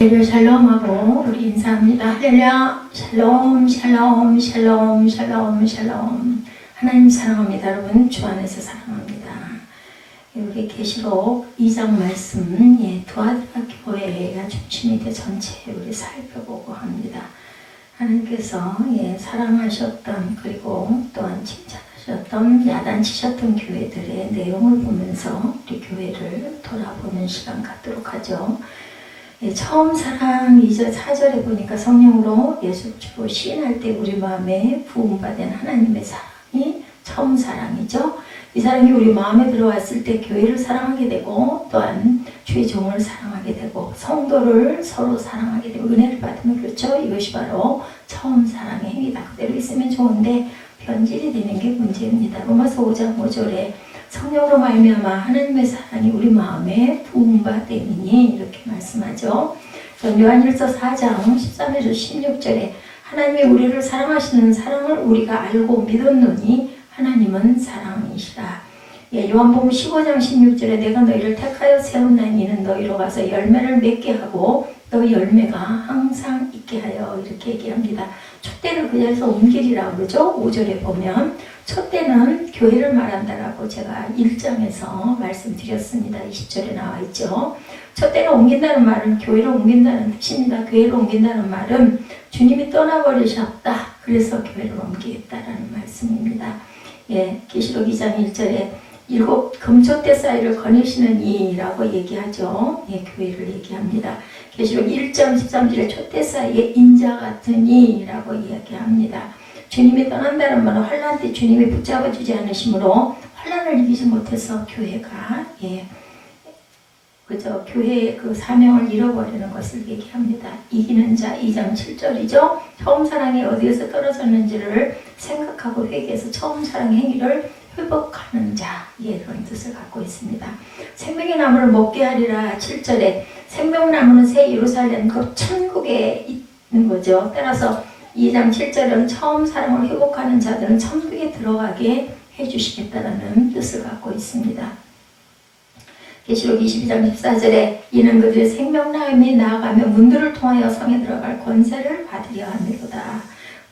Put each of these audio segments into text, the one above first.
샬롬하고 우리 인사합니다. 할렐루야. 샬롬 샬롬 샬롬 샬롬 샬롬. 하나님 사랑합니다. 여러분 주 안에서 사랑합니다. 우리 계시록 2장 말씀 두아드라 교회가 중심이 돼 전체 우리 살펴보고 합니다. 하나님께서 사랑하셨던 그리고 또한 칭찬하셨던 야단치셨던 교회들의 내용을 보면서 우리 교회를 돌아보는 시간 갖도록 하죠. 처음 사랑 2절 4절에 보니까 성령으로 예수 주로 시인할 때 우리 마음에 부음받은 하나님의 사랑이 처음 사랑이죠. 이 사랑이 우리 마음에 들어왔을 때 교회를 사랑하게 되고 또한 주의 종을 사랑하게 되고 성도를 서로 사랑하게 되고 은혜를 받으면 그렇죠. 이것이 바로 처음 사랑의 행위다. 그대로 있으면 좋은데 변질이 되는 게 문제입니다. 로마서 5장 5절에 성령으로 말미암아 하나님의 사랑이 우리 마음에 부음받으니 이렇게 말씀하죠. 요한일서 4장 13에서 16절에 하나님이 우리를 사랑하시는 사랑을 우리가 알고 믿었노니 하나님은 사랑이시라. 요한복음 15장 16절에 내가 너희를 택하여 세웠나니 이는 너희로 가서 열매를 맺게 하고 너희 열매가 항상 있게 하여 이렇게 얘기합니다. 촛대를 그 자리에서 옮기리라고 그러죠. 5절에 보면 촛대는 교회를 말한다라고 제가 1장에서 말씀드렸습니다. 20절에 나와 있죠. 촛대를 옮긴다는 말은 교회를 옮긴다는 뜻입니다. 교회를 옮긴다는 말은 주님이 떠나버리셨다. 그래서 교회를 옮기겠다라는 말씀입니다. 계시록 2장 1절에 7 금촛대 사이를 거니시는 이라고 얘기하죠. 교회를 얘기합니다. 계시록 1장 13절에 촛대 사이에 인자 같은 이라고 이야기합니다. 주님이 떠난다는 말은 환난 때 주님이 붙잡아 주지 않으시므로 환난을 이기지 못해서 교회가 그죠? 교회의 그 사명을 잃어버리는 것을 얘기합니다. 이기는 자 2장 7절이죠. 처음 사랑이 어디에서 떨어졌는지를 생각하고 회개해서 처음 사랑의 행위를 회복하는 자 이런 뜻을 갖고 있습니다. 생명의 나무를 먹게 하리라 7절에 생명나무는 새 예루살렘 그 천국에 있는 거죠. 따라서 2장 7절은 처음 사랑을 회복하는 자들은 천국에 들어가게 해주시겠다는 뜻을 갖고 있습니다. 계시록 22장 14절에 이는 그들의 생명나무에 나아가며 문들을 통하여 성에 들어갈 권세를 받으려 함이로다.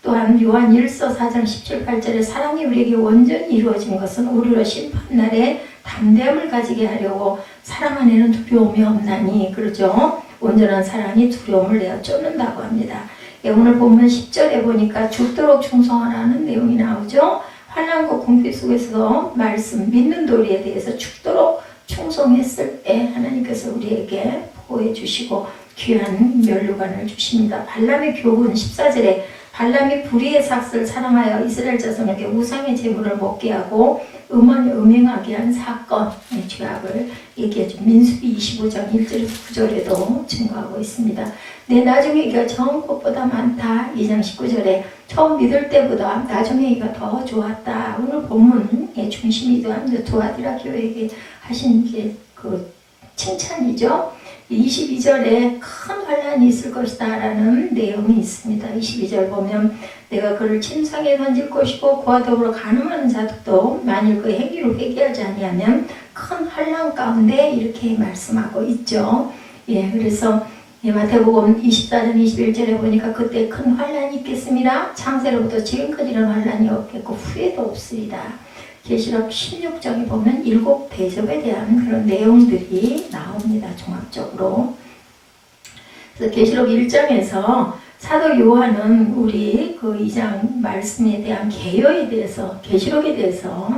또한 요한 1서 4장 17, 8절에 사랑이 우리에게 온전히 이루어진 것은 우리로 심판날에 담대함을 가지게 하려고 사랑 안에는 두려움이 없나니 그러죠. 온전한 사랑이 두려움을 내어 쫓는다고 합니다. 오늘 본문 10절에 보니까 죽도록 충성하라는 내용이 나오죠. 환난과 공피 속에서도 말씀 믿는 도리에 대해서 죽도록 충성했을 때 하나님께서 우리에게 보호해 주시고 귀한 면류관을 주십니다. 발람의 교훈 14절에 발람이 불의의 삭스를 사랑하여 이스라엘 자손에게 우상의 제물을 먹게 하고 음원을 음행하게 한 사건의 죄악을 얘기하죠. 민수기 25장 1절에서 9절에도 증거하고 있습니다. 내 나중에 이가 처음 것보다 많다. 2장 19절에 처음 믿을 때보다 나중에 이가 더 좋았다. 오늘 본문의 중심이 두아디라 교회에게 하신 게 그 칭찬이죠. 22절에 큰 환란이 있을 것이다 라는 내용이 있습니다. 22절 보면 내가 그를 침상에 던질 것이고 그와 더불어 간음하는 자들도 만일 그 행위로 회개하지 아니하면 큰 환란 가운데 이렇게 말씀하고 있죠. 그래서 마태복음 24장 21절에 보니까 그때 큰 환란이 있겠습니다. 창세로부터 지금까지 이런 환란이 없겠고 후회도 없으리다. 계시록 16장에 보면 7 대접에 대한 그런 내용들이 나옵니다. 종합적으로. 그래서 계시록 1장에서 사도 요한은 우리 그 2장 말씀에 대한 개요에 대해서 계시록에 대해서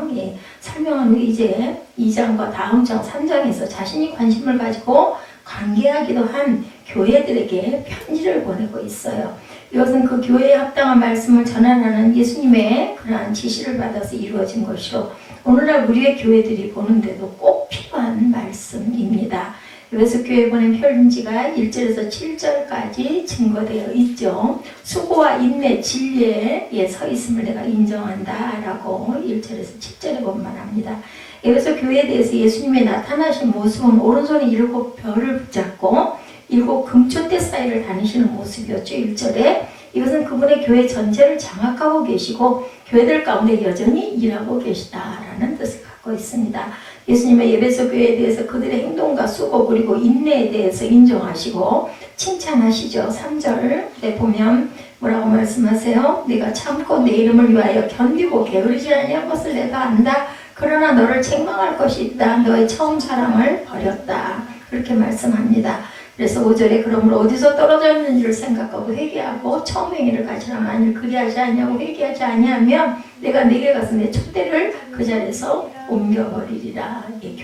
설명한 후 이제 2장과 다음 장 3장에서 자신이 관심을 가지고 관계하기도 한 교회들에게 편지를 보내고 있어요. 이것은 그 교회에 합당한 말씀을 전하라는 예수님의 그러한 지시를 받아서 이루어진 것이로 오늘날 우리의 교회들이 보는데도 꼭 필요한 말씀입니다. 그래서 교회에 보낸 편지가 1절에서 7절까지 증거되어 있죠. 수고와 인내, 진리에 서 있음을 내가 인정한다 라고 1절에서 7절에 보면 말합니다. 여기서 교회에 대해서 예수님의 나타나신 모습은 오른손에 7 별을 붙잡고 7 금촛대 사이를 다니시는 모습이었죠. 1절에 이것은 그분의 교회 전체를 장악하고 계시고 교회들 가운데 여전히 일하고 계시다라는 뜻을 갖고 하고 있습니다. 예수님의 예배소 교회에 대해서 그들의 행동과 수고 그리고 인내에 대해서 인정하시고 칭찬하시죠. 3절에 보면 뭐라고 말씀하세요? 네가 참고 내 이름을 위하여 견디고 게으르지 아니한 것을 내가 안다. 그러나 너를 책망할 것이 있다. 너의 처음 사랑을 버렸다. 그렇게 말씀합니다. 그래서 5절에 그러므로 어디서 떨어졌는지를 생각하고 회개하고 처음 행위를 가지라. 만일 그리하지 아니하고 회개하지 아니하면 내가 네게 가서 내 촛대를 그 자리에서 옮겨버리리라. 이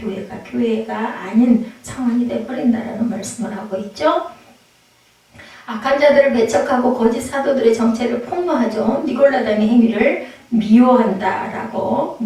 교회가 아닌 상황이 되어버린다라는 말씀을 하고 있죠. 악한 자들을 배척하고 거짓 사도들의 정체를 폭로하죠. 니골라당의 행위를 미워했다라고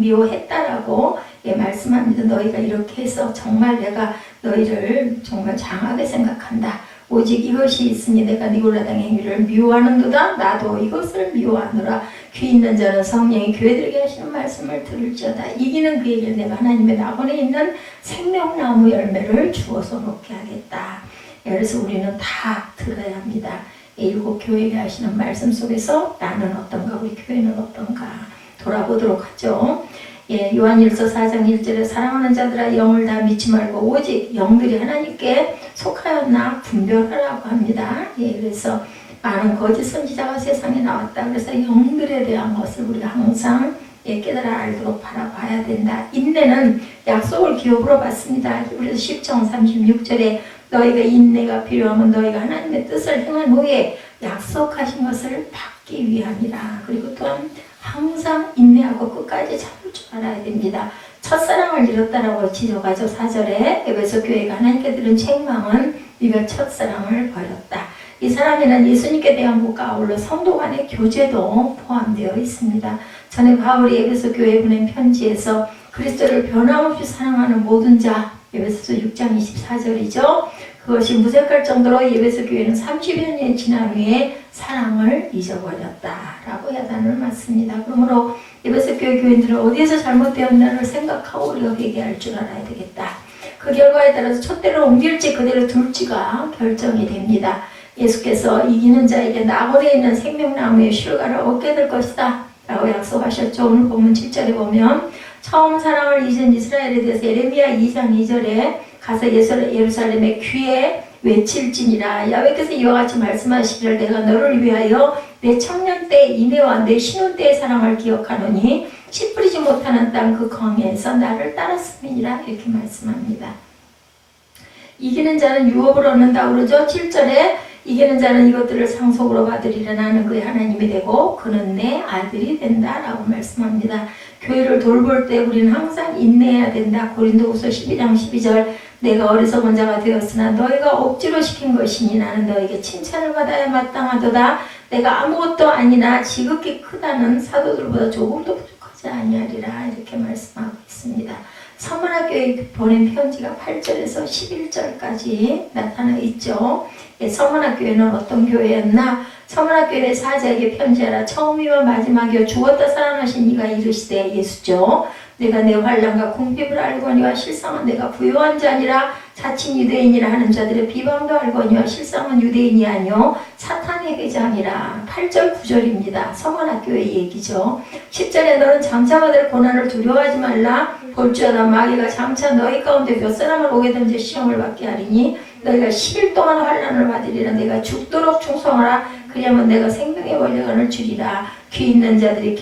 말씀합니다. 너희가 이렇게 해서 정말 내가 너희를 정말 장하게 생각한다. 오직 이것이 있으니 내가 니골라당의 행위를 미워하는도다. 나도 이것을 미워하노라. 귀 있는 자는 성령이 교회들에게 하시는 말씀을 들을지어다. 이기는 그에게 내가 하나님의 낙원에 있는 생명나무 열매를 주어서 먹게 하겠다. 그래서 우리는 다 들어야 합니다. 일곱 교회가 하시는 말씀 속에서 나는 어떤가, 우리 교회는 어떤가 돌아보도록 하죠. 요한일서 4장 1절에 사랑하는 자들아 영을 다 믿지 말고 오직 영들이 하나님께 속하였나 분별하라고 합니다. 그래서 많은 거짓 선지자가 세상에 나왔다. 그래서 영들에 대한 것을 우리가 항상 깨달아 알도록 바라봐야 된다. 인내는 약속을 기업으로 받습니다. 그래서 10장 36절에 너희가 인내가 필요하면 너희가 하나님의 뜻을 행한 후에 약속하신 것을 받기 위함이라. 그리고 또한 항상 인내하고 끝까지 참을 줄 알아야 됩니다. 첫사랑을 잃었다라고 지적하죠. 4절에 에베소 교회가 하나님께 들은 책망은 네가 첫사랑을 버렸다. 이 사랑에는 예수님께 대한 것과 아울러 성도 간의 교제도 포함되어 있습니다. 전에 바울이 에베소 교회에 보낸 편지에서 그리스도를 변함없이 사랑하는 모든 자, 에베소서 6장 24절이죠. 그것이 무색할 정도로 에베소 교회는 30여 년 지난 후에 사랑을 잊어버렸다라고 야단을 맞습니다. 그러므로 에베소 교회 교인들은 어디에서 잘못되었나를 생각하고 우리가 회개할 줄 알아야 되겠다. 그 결과에 따라서 촛대를 옮길지 그대로 둘지가 결정이 됩니다. 예수께서 이기는 자에게 낙원에 있는 생명나무의 실과를 얻게 될 것이다 라고 약속하셨죠. 오늘 본문 7절에 보면 처음 사랑을 잊은 이스라엘에 대해서 예레미야 2장 2절에 가서 예루살렘의 귀에 외칠지니라. 야훼께서 이와 같이 말씀하시기를 내가 너를 위하여 내 청년 때의 인애와 내 신혼 때의 사랑을 기억하노니 씨 뿌리지 못하는 땅 그 광야에서 나를 따랐음이니라. 이렇게 말씀합니다. 이기는 자는 유업을 얻는다 그러죠. 7절에 이기는 자는 이것들을 상속으로 받으리라. 나는 그의 하나님이 되고 그는 내 아들이 된다 라고 말씀합니다. 교회를 돌볼 때 우리는 항상 인내해야 된다. 고린도후서 12장 12절 내가 어리석은 자가 되었으나 너희가 억지로 시킨 것이니 나는 너에게 칭찬을 받아야 마땅하도다. 내가 아무것도 아니나 지극히 크다는 사도들보다 조금도 부족하지 아니하리라. 이렇게 말씀하고 있습니다. 서문학교에 보낸 편지가 8절에서 11절까지 나타나 있죠. 서문학교회는 어떤 교회였나? 서문학교회 사자에게 편지하라. 처음이와 마지막이요 죽었다 살아나신 이가 이르시되 예수죠. 내가 내 환난과 궁핍을 알거니와 실상은 내가 부요한 자니라. 자칭 유대인이라 하는 자들의 비방도 알거니와 실상은 유대인이 아니요 사탄의 회장이라. 8절 9절입니다. 서문학교의 얘기죠. 10절에 너는 장차 받을 고난을 두려워하지 말라. 볼지어다 마귀가 장차 너희 가운데 몇 사람을 오게든지 시험을 받게 하리니 너희가 10일 동안 환난을 받으리라. 내가 죽도록 충성하라. 그러면 내가 생명의 원력을 주리라. 귀 있는 자들이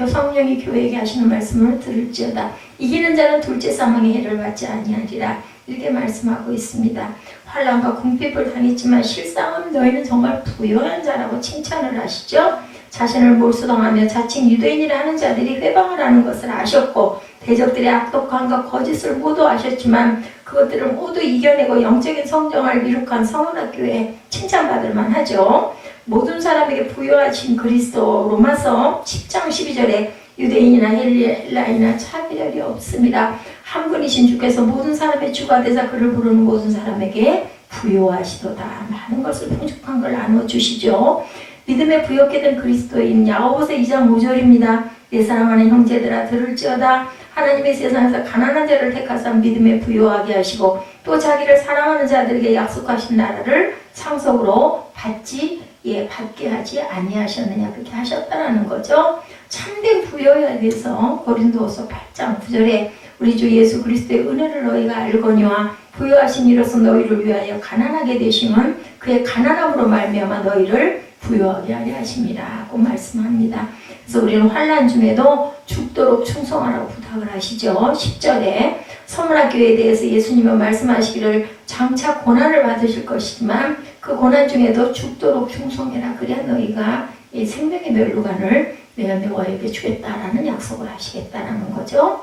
성령이 교회에게 하시는 말씀을 들을지어다. 이기는 자는 둘째 사망의 해를 받지 아니하리라. 이렇게 말씀하고 있습니다. 환난과 궁핍을 당했지만 실상은 너희는 정말 부요한 자라고 칭찬을 하시죠. 자신을 몰수당하며 자칭 유대인이라 하는 자들이 회방을 하는 것을 아셨고 대적들의 악독함과 거짓을 모두 아셨지만 그것들을 모두 이겨내고 영적인 성장을 이룩한 서문학교에 칭찬받을 만하죠. 모든 사람에게 부여하신 그리스도. 로마서 10장 12절에 유대인이나 헬라인이나 차별이 없습니다. 한 분이신 주께서 모든 사람의 주가 되사 그를 부르는 모든 사람에게 부여하시도다. 많은 것을 풍족한 걸 나눠주시죠. 믿음에 부여케 된 그리스도인. 야고보서 2장 5절입니다. 내 사랑하는 형제들아 들을지어다. 하나님의 세상에서 가난한 자를 택하사 믿음에 부여하게 하시고 또 자기를 사랑하는 자들에게 약속하신 나라를 상속으로 받게 하지 아니하셨느냐. 그렇게 하셨다라는 거죠. 참된 부여에 대해서 고린도후서 8장 9절에 우리 주 예수 그리스도의 은혜를 너희가 알거니와 부유하신 이로써 너희를 위하여 가난하게 되심은 그의 가난함으로 말미암아 너희를 부유하게 하려 하심이라고 말씀합니다. 그래서 우리는 환난 중에도 죽도록 충성하라고 부탁을 하시죠. 10절에 서문화교회에 대해서 예수님은 말씀하시기를 장차 고난을 받으실 것이지만 그 고난 중에도 죽도록 충성해라. 그래야 너희가 이 생명의 멸루관을 내가 너희에게 주겠다라는 약속을 하시겠다라는 거죠.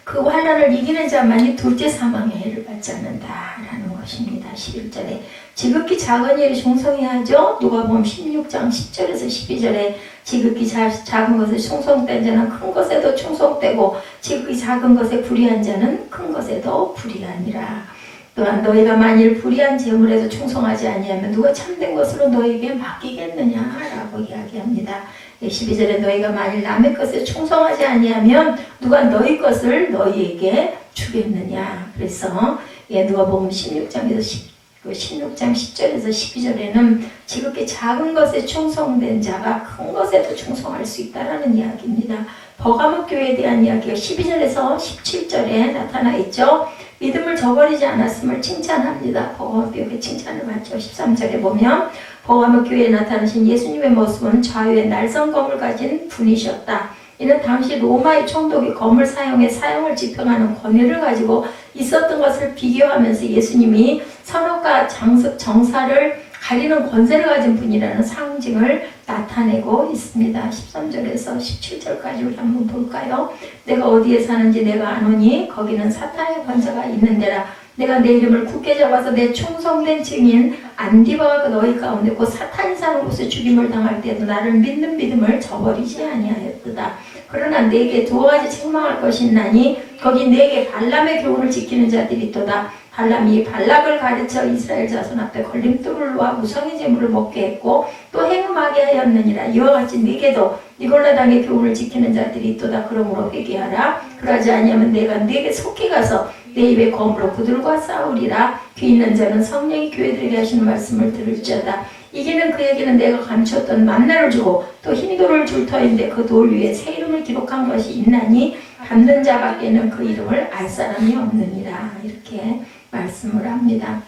그 환난을 이기는 자만이 둘째 사망의 해를 받지 않는다라는 것입니다. 11절에 지극히 작은 일에 충성해야죠. 누가복음 16장 10절에서 12절에 지극히 작은 것에 충성된 자는 큰 것에도 충성되고 지극히 작은 것에 불의한 자는 큰 것에도 불의하니라. 또한 너희가 만일 불의한 재물에도 충성하지 아니하면 누가 참된 것으로 너희에게 맡기겠느냐라고 이야기합니다. 12절에 너희가 만일 남의 것에 충성하지 아니하면 누가 너희 것을 너희에게 주겠느냐. 그래서 누가복음 16장 10절에서 12절에는 지극히 작은 것에 충성된 자가 큰 것에도 충성할 수 있다는 이야기입니다. 버가모 교회에 대한 이야기가 12절에서 17절에 나타나 있죠. 믿음을 저버리지 않았음을 칭찬합니다. 버가모 교회 칭찬을 받죠. 13절에 보면 버가모 교회에 나타나신 예수님의 모습은 좌우에 날성검을 가진 분이셨다. 이는 당시 로마의 총독이 검을 사용해 사형을 집행하는 권위를 가지고 있었던 것을 비교하면서 예수님이 선악과 정사를 가리는 권세를 가진 분이라는 상징을 나타내고 있습니다. 13절에서 17절까지 우리 한번 볼까요? 내가 어디에 사는지 내가 아노니 거기는 사탄의 권세가 있는 데라. 내가 내 이름을 굳게 잡아서 내 충성된 증인 안디바가 너희 가운데 곧 사탄이 사는 곳에 죽임을 당할 때도 나를 믿는 믿음을 저버리지 아니하였도다. 그러나 내게 두 가지 책망할 것이 있나니 거기 내게 발람의 교훈을 지키는 자들이 있도다. 발람이 발락을 가르쳐 이스라엘 자손 앞에 걸림돌을 놓아 무성의 제물을 먹게 했고 또 행음하게 하였느니라. 이와 같이 네게도 니골라 당의 교훈을 지키는 자들이 있도다. 그러므로 회개하라. 그러지 아니하면 내가 네게 속히 가서 내 입에 검으로 그들과 싸우리라. 귀 있는 자는 성령이 교회들에게 하시는 말씀을 들을지어다. 이기는 그에게는 내가 감추었던 만나를 주고 또 흰 돌을 줄 터인데 그 돌 위에 새 이름을 기록한 것이 있나니 받는 자밖에는 그 이름을 알 사람이 없느니라. 이렇게 말씀을 합니다.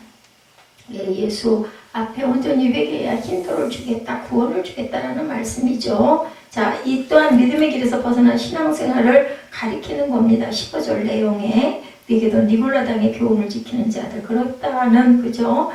예수 앞에 온전히 회개해야 흰 돌을 주겠다, 구원을 주겠다라는 말씀이죠. 자, 이 또한 믿음의 길에서 벗어난 신앙생활을 가리키는 겁니다. 15절 내용에 네게도 니골라 당의 교훈을 지키는 자들, 그렇다는 그죠?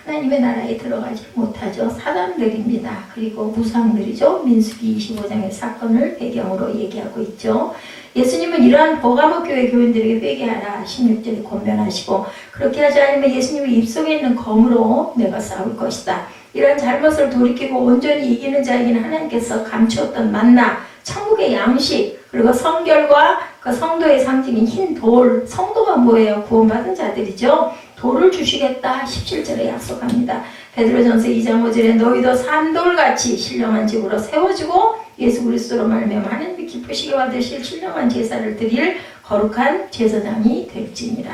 하나님의 나라에 들어가지 못하죠. 사단들입니다. 그리고 무상들이죠. 민수기 25장의 사건을 배경으로 얘기하고 있죠. 예수님은 이러한 버가모 교회 교인들에게 회개하라 16절에 권면하시고 그렇게 하지 않으면 예수님의 입속에 있는 검으로 내가 싸울 것이다. 이러한 잘못을 돌이키고 온전히 이기는 자에게는 하나님께서 감추었던 만나, 천국의 양식, 그리고 성결과 그 성도의 상징인 흰 돌, 성도가 뭐예요? 구원받은 자들이죠. 돌을 주시겠다 17절에 약속합니다. 베드로전서 2장 5절에 너희도 산돌같이 신령한 집으로 세워지고 예수 그리스도로 말미암아 하나님이 기쁘시게 받으실 신령한 제사를 드릴 거룩한 제사장이 될지니라.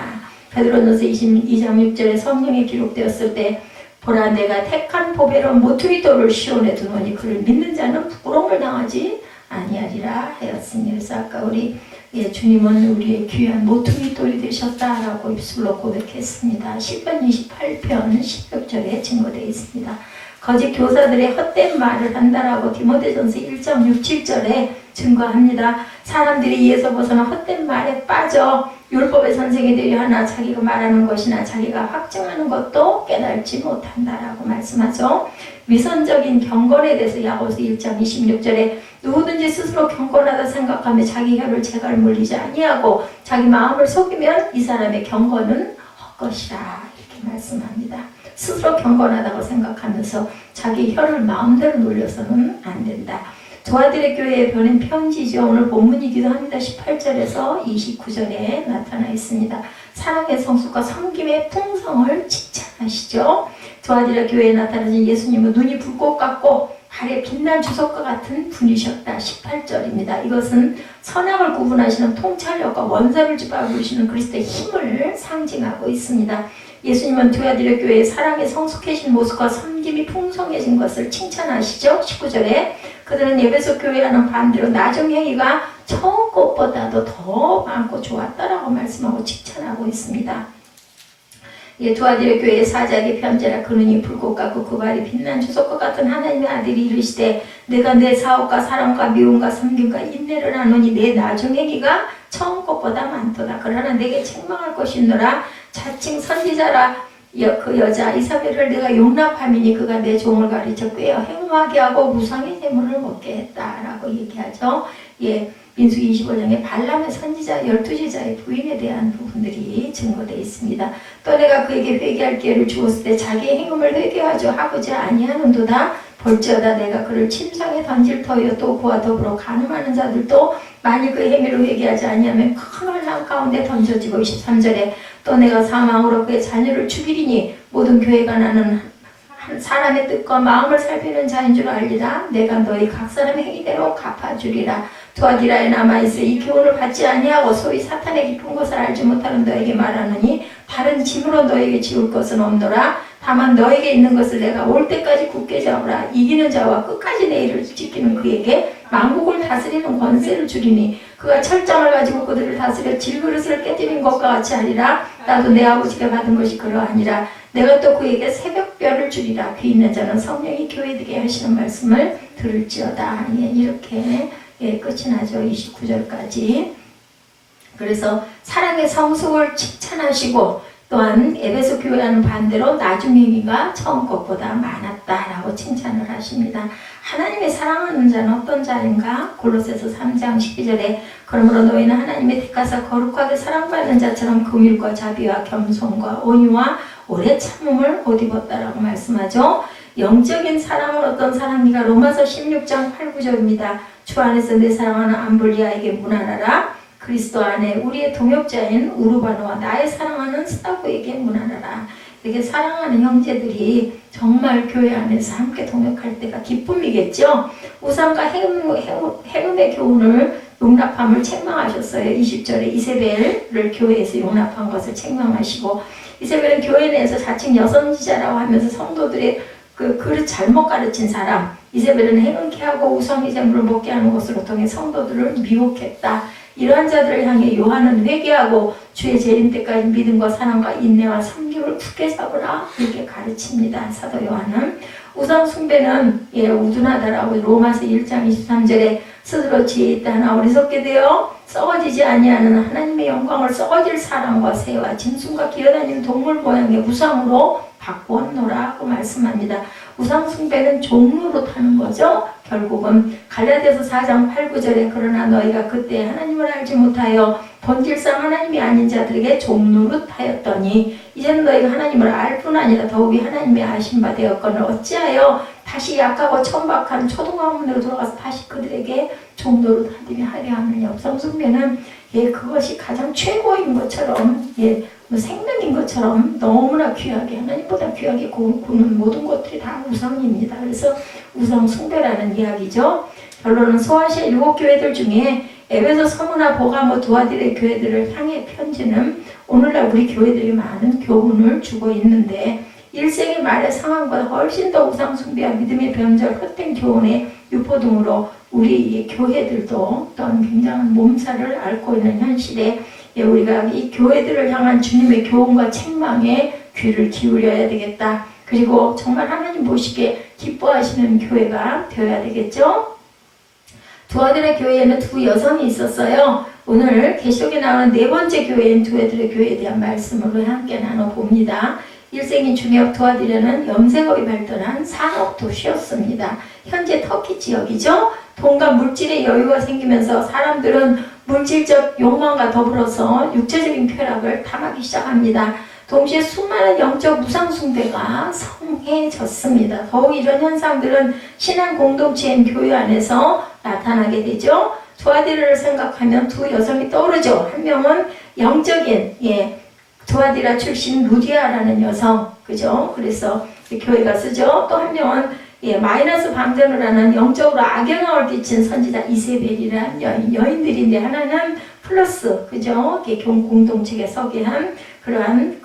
베드로전서 22장 6절에 성령이 기록되었을 때 보라 내가 택한 보배로 모퉁이 돌을 시온에 두노니 그를 믿는 자는 부끄러움을 당하지 아니하리라 하였으니. 그래서 아까 우리 주님은 우리의 귀한 모퉁이 돌이 되셨다라고 입술로 고백했습니다. 시편 28편 16절에 증거되어 있습니다. 거짓 교사들의 헛된 말을 한다라고 디모데전서 1장 6, 7절에 증거합니다. 사람들이 이에서 벗어나 헛된 말에 빠져 율법의 선생이 되려 하나 자기가 말하는 것이나 자기가 확증하는 것도 깨달지 못한다라고 말씀하죠. 위선적인 경건에 대해서 야고보서 1장 26절에 누구든지 스스로 경건하다 생각하며 자기 혀를 재갈 물리지 아니하고 자기 마음을 속이면 이 사람의 경건은 헛것이라 이렇게 말씀합니다. 스스로 경건하다고 생각하면서 자기 혀를 마음대로 놀려서는 안 된다. 조아들의 교회에 보낸 편지죠. 오늘 본문이기도 합니다. 18절에서 29절에 나타나 있습니다. 사랑의 성숙과 섬김의 풍성을 칭찬하시죠. 조아들의 교회에 나타나신 예수님은 눈이 불꽃 같고 발에 빛난 주석과 같은 분이셨다. 18절입니다. 이것은 선악을 구분하시는 통찰력과 원사를 짚어보시는 그리스도의 힘을 상징하고 있습니다. 예수님은 두아디라 교회의 사랑에 성숙해진 모습과 섬김이 풍성해진 것을 칭찬하시죠. 19절에 그들은 에베소 교회와는 반대로 나중 행위가 처음 것보다도 더 많고 좋았다라고 말씀하고 칭찬하고 있습니다. 두아디라 교회의 사자에게 편지라. 그는 이 불꽃 같고 그 발이 빛난 주석과 같은 하나님의 아들이 이르시되 내가 내 사업과 사랑과 미움과 섬김과 인내를 하노니 내 나중에기가 처음 것보다 많도다. 그러나 내게 책망할 것이 있노라. 자칭 선지자라 그 여자 이사벨을 내가 용납함이니 그가 내 종을 가르쳐 꿰어 행음하게 하고 우상의 제물을 먹게 했다라고 얘기하죠. 민수기 25장에 발람의 선지자 12제자의 부인에 대한 부분들이 증거되어 있습니다. 또 내가 그에게 회개할 기회를 주었을 때 자기의 행음을 회개하죠 하고자 아니하는도다. 볼지어다 내가 그를 침상에 던질 터이요 또 그와 더불어 간음하는 자들도 만일 그 행위를 회개하지 아니하면 큰 혼란 가운데 던져지고. 23절에 또 내가 사망으로 그의 자녀를 죽이리니 모든 교회가 나는 한 사람의 뜻과 마음을 살피는 자인 줄 알리라. 내가 너희 각 사람의 행위대로 갚아주리라. 두아디라에 남아있어 이 교훈을 받지 아니하고 소위 사탄의 깊은 것을 알지 못하는 너에게 말하느니 다른 짐으로 너에게 지울 것은 없노라. 다만 너에게 있는 것을 내가 올 때까지 굳게 잡으라. 이기는 자와 끝까지 내 일을 지키는 그에게 만국을 다스리는 권세를 주리니 그가 철장을 가지고 그들을 다스려 질그릇을 깨뜨린 것과 같이 하리라. 나도 내 아버지가 받은 것이 그러하니라. 내가 또 그에게 새벽별을 주리라. 귀 있는 자는 성령이 교회들에게 하시는 말씀을 들을지어다. 이렇게 끝이 나죠. 29절까지. 그래서 사랑의 성숙을 칭찬하시고 또한 에베소 교회와는 반대로 나중 행위가 처음 것보다 많았다라고 칭찬을 하십니다. 하나님의 사랑하는 자는 어떤 자인가? 골로새서 3장 12절에 그러므로 너희는 하나님의 택하사 거룩하게 사랑받는 자처럼 긍휼과 자비와 겸손과 온유와 오래 참음을 옷 입었다라고 말씀하죠. 영적인 사랑은 어떤 사랑인가? 로마서 16장 8, 9절입니다. 주 안에서 내 사랑하는 암블리아에게 문안하라. 그리스도 안에 우리의 동역자인 우르바노와 나의 사랑하는 스타고에게 문안하라. 이렇게 사랑하는 형제들이 정말 교회 안에서 함께 동역할 때가 기쁨이겠죠. 우상과 행음의 교훈을 용납함을 책망하셨어요. 20절에 이세벨을 교회에서 용납한 것을 책망하시고, 이세벨은 교회 내에서 자칭 여선지자라고 하면서 성도들의 그 그릇 잘못 가르친 사람, 이세벨은 행음케 하고 우상의 제물을 먹게 하는 것으로 통해 성도들을 미혹했다. 이러한 자들을 향해 요한은 회개하고 주의 재림 때까지 믿음과 사랑과 인내와 섬김을 굳게 잡으라 이렇게 가르칩니다. 사도 요한은 우상 숭배는 우둔하다라고 로마서 1장 23절에 스스로 지혜 있다 하나 어리석게 되어 썩어지지 아니하는 하나님의 영광을 썩어질 사람과 새와 짐승과 기어다니는 동물 모양의 우상으로 바꾸었노라고 말씀합니다. 우상 숭배는 종로로 타는 거죠. 결국은 갈라디아서 4장 8, 9절에 그러나 너희가 그때 하나님을 알지 못하여 본질상 하나님이 아닌 자들에게 종노릇하였더니 이제는 너희가 하나님을 알 뿐 아니라 더욱이 하나님의 아신 바 되었거늘 어찌하여 다시 약하고 천박한 초등학문으로 돌아가서 다시 그들에게 종노릇하며 하려 하느냐. 우상 숭배는 그것이 가장 최고인 것처럼 생명인 것처럼 너무나 귀하게 하나님보다 귀하게 구는 모든 것들이 다 우상입니다. 그래서 우상 숭배라는 이야기죠. 결론은 소아시아 7교회들 중에 에베소, 서무나, 보가모, 두아디라 교회들을 향해 편지는 오늘날 우리 교회들이 많은 교훈을 주고 있는데 1세기 말의 상황보다 훨씬 더 우상 숭배와 믿음의 변절, 헛된 교훈의 유포 등으로 우리 교회들도 또한 굉장한 몸살을 앓고 있는 현실에 우리가 이 교회들을 향한 주님의 교훈과 책망에 귀를 기울여야 되겠다. 그리고 정말 하나님 보시기에 기뻐하시는 교회가 되어야 되겠죠. 두아디라 교회에는 두 여성이 있었어요. 오늘 계시록에 나오는 네 번째 교회인 두아디라 교회에 대한 말씀을 함께 나눠봅니다. 1세기 중엽 두아디라는 염색업이 발달한 산업 도시였습니다. 현재 터키 지역이죠. 돈과 물질의 여유가 생기면서 사람들은 물질적 욕망과 더불어서 육체적인 쾌락을 탐하기 시작합니다. 동시에 수많은 영적 우상 숭배가 성해졌습니다. 더욱 이런 현상들은 신앙 공동체인 교회 안에서 나타나게 되죠. 두아디라를 생각하면 두 여성이 떠오르죠. 한 명은 영적인 두아디라 출신 루디아라는 여성, 그죠? 그래서 교회가 쓰죠. 또 한 명은 마이너스 방전을 하는 영적으로 악영향을 끼친 선지자 이세벨이라는 여인들인데 하나는 플러스, 그죠? 공동체에 서게 한 그러한